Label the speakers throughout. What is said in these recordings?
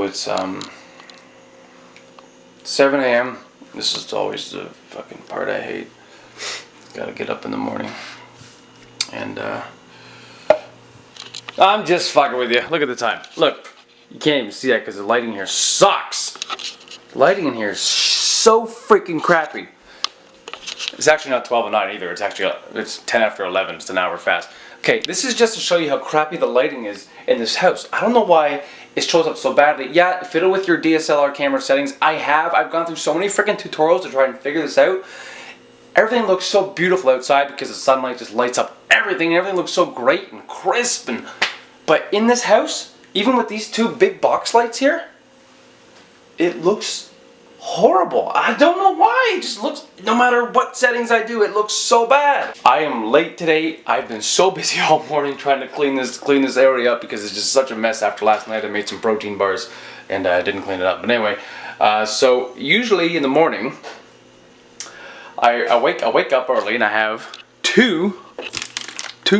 Speaker 1: it's 7 a.m. This is always the fucking part I hate. Gotta get up in the morning. And I'm just fucking with you. Look at the time. Look. You can't even see that because the lighting here sucks. The lighting in here is so freaking crappy. It's actually not 12 and 9 either. It's 10 after 11. It's an hour fast. Okay, this is just to show you how crappy the lighting is in this house. I don't know why it shows up so badly. Yeah, fiddle with your DSLR camera settings. I've gone through so many freaking tutorials to try and figure this out. Everything looks so beautiful outside because the sunlight just lights up everything. Everything looks so great and crisp. But in this house, even with these two big box lights here, it looks horrible. I don't know why. It just looks, no matter what settings I do, it looks so bad. I am late today. I've been so busy all morning trying to clean this area up because it's just such a mess after last night. I made some protein bars and I didn't clean it up. But anyway, so usually in the morning, I wake up early and I have two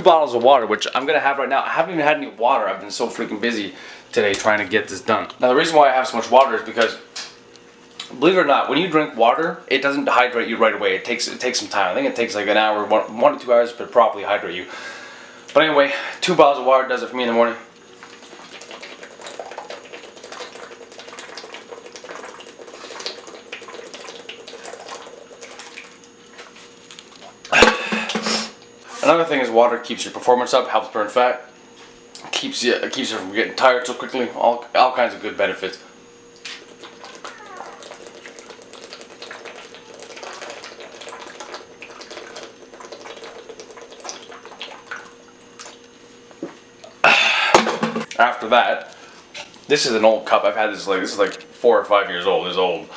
Speaker 1: bottles of water, which I'm gonna have right now. I haven't even had any water. I've been so freaking busy today trying to get this done. Now the reason why I have so much water is because, believe it or not, when you drink water, it doesn't hydrate you right away. It takes some time. I think it takes like an hour, 1 to 2 hours to properly hydrate you. But anyway, 2 bottles of water does it for me in the morning. Another thing is water keeps your performance up, helps burn fat, keeps you from getting tired so quickly, all kinds of good benefits. After that, this is an old cup. I've had this is like 4 or 5 years old. It's old.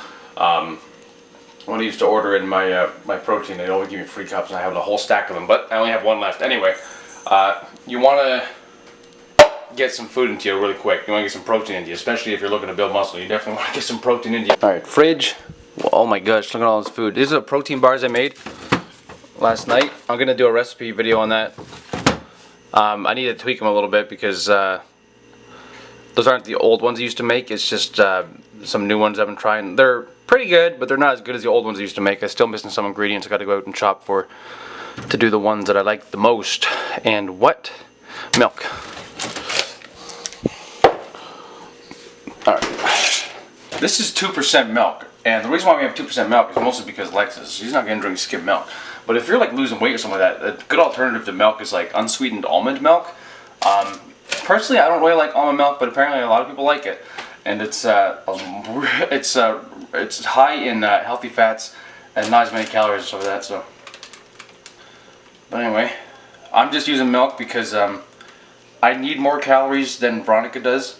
Speaker 1: When I used to order in my protein, they'd always give me free cups, and I have a whole stack of them, but I only have one left. Anyway, you want to get some food into you really quick. You want to get some protein into you, especially if you're looking to build muscle. You definitely want to get some protein into you. Alright, fridge. Well, oh my gosh, look at all this food. These are the protein bars I made last night. I'm going to do a recipe video on that. I need to tweak them a little bit because those aren't the old ones I used to make. It's just some new ones I've been trying. They're pretty good, but they're not as good as the old ones I used to make. I'm still missing some ingredients I got to go out and shop for to do the ones that I like the most. And what? Milk. Alright. This is 2% milk. And the reason why we have 2% milk is mostly because Lexus. She's not going to drink skimmed milk. But if you're like losing weight or something like that, a good alternative to milk is like unsweetened almond milk. Personally, I don't really like almond milk, but apparently a lot of people like it. And it's high in healthy fats and not as many calories and stuff like that. So, but anyway, I'm just using milk because I need more calories than Veronica does.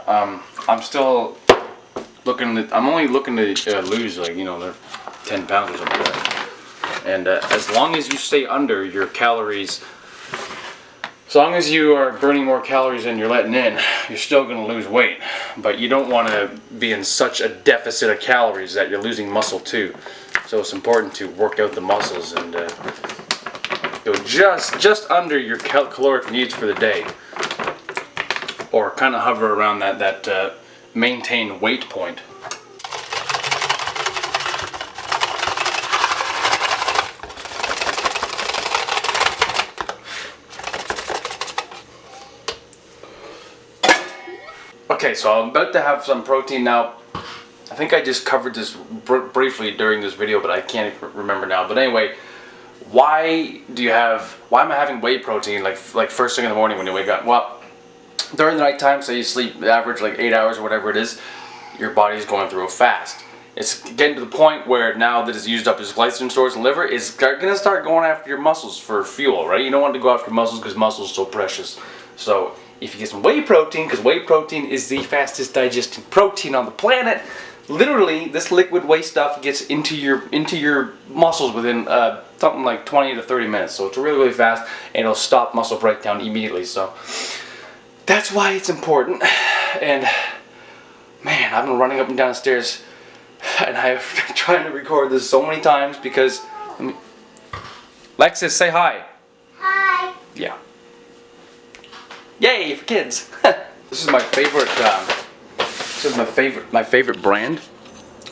Speaker 1: I'm still looking. I'm only looking to lose like 10 pounds or something like that. And as long as you stay under your calories. As long as you are burning more calories than you're letting in, you're still going to lose weight. But you don't want to be in such a deficit of calories that you're losing muscle too. So it's important to work out the muscles and go just under your caloric needs for the day. Or kind of hover around that maintained weight point. Okay, so I'm about to have some protein now. I think I just covered this briefly during this video, but I can't remember now. But anyway, why am I having whey protein like first thing in the morning when you wake up? Well, during the nighttime, so you sleep average like 8 hours or whatever it is, your body's going through a fast. It's getting to the point where now that it's used up its glycogen stores and liver, it's going to start going after your muscles for fuel, right? You don't want to go after muscles because muscles are so precious. So if you get some whey protein, because whey protein is the fastest digesting protein on the planet, literally this liquid whey stuff gets into your muscles within something like 20 to 30 minutes. So it's really fast, and it'll stop muscle breakdown immediately. So that's why it's important. And man, I've been running up and down the stairs, and I've been trying to record this so many times because Lexus, say hi.
Speaker 2: Hi.
Speaker 1: Yeah. Yay for kids. This is my favorite is my favorite brand.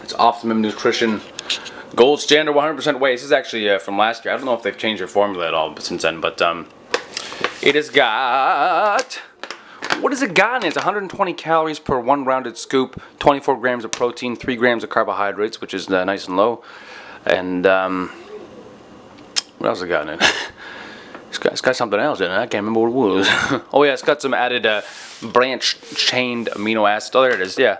Speaker 1: It's Optimum Nutrition Gold Standard 100% whey. This is actually from last year. I don't know if they've changed their formula at all since then, but it has got, what has it gotten? It's 120 calories per 1 rounded scoop, 24 grams of protein, 3 grams of carbohydrates, which is nice and low. And what else has it gotten in? It's got something else in it. I can't remember what it was. Oh yeah, it's got some added branch-chained amino acids. Oh, there it is. Yeah,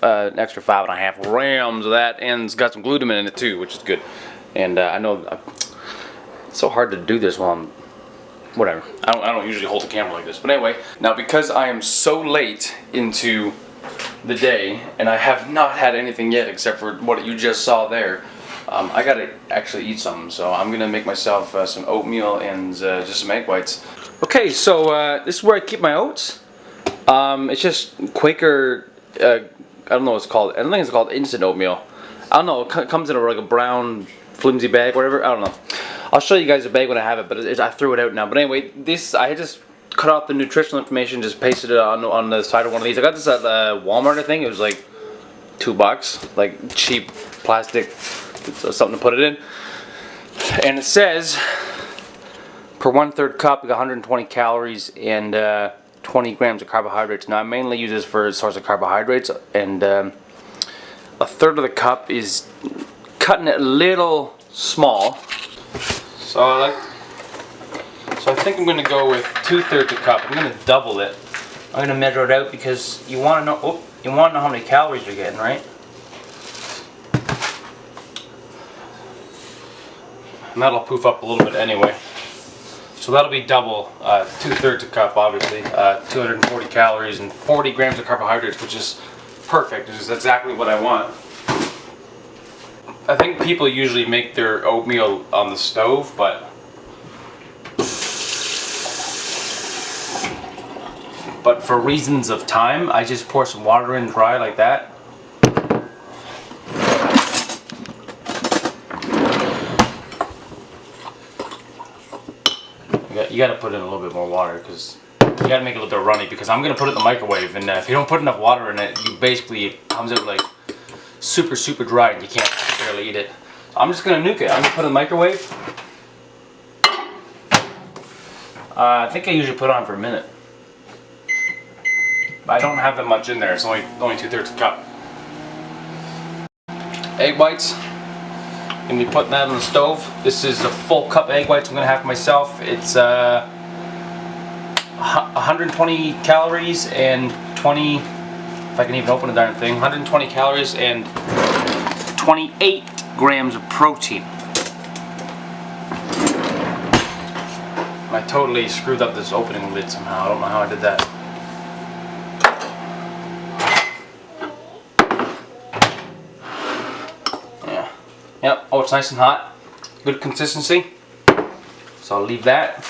Speaker 1: an extra 5.5 grams of that, and it's got some glutamine in it too, which is good. And I know it's so hard to do this while I'm whatever. I don't usually hold the camera like this, but anyway. Now because I am so late into the day and I have not had anything yet except for what you just saw there. I gotta actually eat something, so I'm gonna make myself some oatmeal and just some egg whites. Okay, so this is where I keep my oats. It's just Quaker, I don't know what it's called. I don't think it's called instant oatmeal. I don't know, it comes in like a brown flimsy bag, whatever, I don't know. I'll show you guys the bag when I have it, but I threw it out now. But anyway, this, I just cut off the nutritional information, just pasted it on the side of one of these. I got this at Walmart, I think. It was like $2, like cheap plastic, something to put it in. And it says, per 1/3 cup, you got 120 calories and 20 grams of carbohydrates. Now I mainly use this for a source of carbohydrates, and 1/3 of the cup is cutting it a little small. So I think I'm gonna go with 2/3 a cup. I'm gonna double it. I'm gonna measure it out because you want to know. Oh, you want to know how many calories you're getting, right? And that'll poof up a little bit anyway. So that'll be double, 2/3 a cup, obviously. 240 calories and 40 grams of carbohydrates, which is perfect. This is exactly what I want. I think people usually make their oatmeal on the stove, but for reasons of time, I just pour some water in dry like that. You gotta put in a little bit more water because you gotta make it a little bit runny, because I'm gonna put it in the microwave, and if you don't put enough water in it, it comes out like super dry and you can't barely eat it. So I'm just gonna nuke it. I'm gonna put it in the microwave. I think I usually put it on for a minute. But I don't have that much in there. It's only 2/3 a cup. Egg whites. I'm gonna be putting that on the stove. This is a full cup of egg whites I'm gonna have for myself. It's 120 calories and 20, if I can even open the darn thing, 120 calories and 28 grams of protein. I totally screwed up this opening lid somehow. I don't know how I did that. Yeah. Yep. Oh, it's nice and hot. Good consistency. So I'll leave that.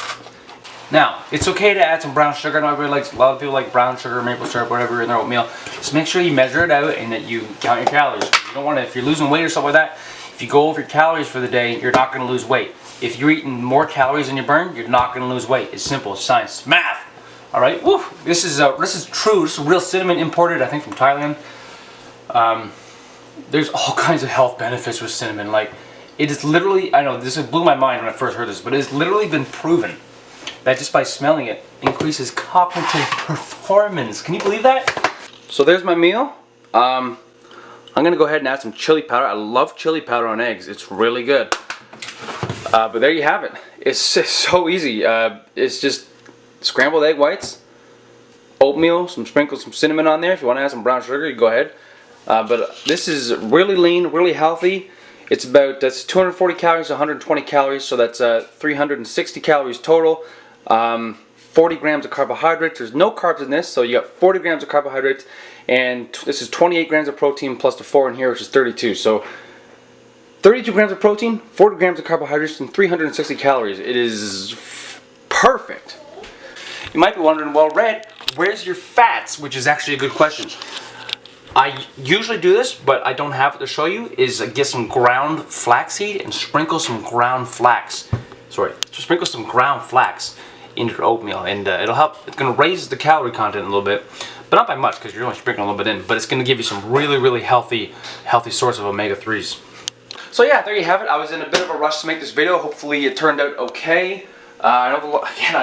Speaker 1: Now, it's okay to add some brown sugar. I know everybody likes, a lot of people like brown sugar, maple syrup, whatever in their oatmeal. Just make sure you measure it out and that you count your calories. You don't want to, if you're losing weight or something like that, if you go over your calories for the day, you're not going to lose weight. If you're eating more calories than you burn, you're not going to lose weight. It's simple, it's science, it's math. All right, woo. This is true. This is real cinnamon, imported, I think, from Thailand. There's all kinds of health benefits with cinnamon. Like, it is literally, I know this blew my mind when I first heard this, but it's literally been proven that just by smelling it increases cognitive performance. Can you believe that? So there's my meal. I'm gonna go ahead and add some chili powder. I love chili powder on eggs. It's really good. But there you have it. It's just so easy. It's just scrambled egg whites, oatmeal, sprinkle some cinnamon on there. If you want to add some brown sugar, you go ahead. But this is really lean, really healthy. That's 240 calories, 120 calories, so that's 360 calories total. 40 grams of carbohydrates. There's no carbs in this, so you got 40 grams of carbohydrates, and this is 28 grams of protein plus the 4 in here, which is 32. So 32 grams of protein, 40 grams of carbohydrates, and 360 calories. It is perfect. You might be wondering, well, Red, where's your fats? Which is actually a good question. I usually do this, but I don't have it to show you, is get some ground flaxseed and sprinkle some ground flax. Sprinkle some ground flax. in your oatmeal, and it'll help. It's going to raise the calorie content a little bit, but not by much because you're only sprinkling a little bit in. But it's going to give you some really healthy source of omega-3s. So yeah, there you have it. I was in a bit of a rush to make this video. Hopefully it turned out okay. I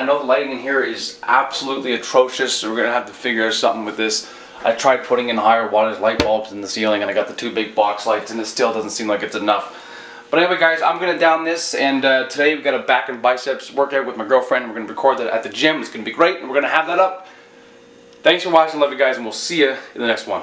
Speaker 1: know the lighting in here is absolutely atrocious, so we're going to have to figure out something with this. I tried putting in higher wattage light bulbs in the ceiling, and I got the 2 big box lights, and it still doesn't seem like it's enough. But anyway, guys, I'm going to down this, and today we've got a back and biceps workout with my girlfriend. We're going to record that at the gym. It's going to be great, and we're going to have that up. Thanks for watching. Love you guys, and we'll see you in the next one.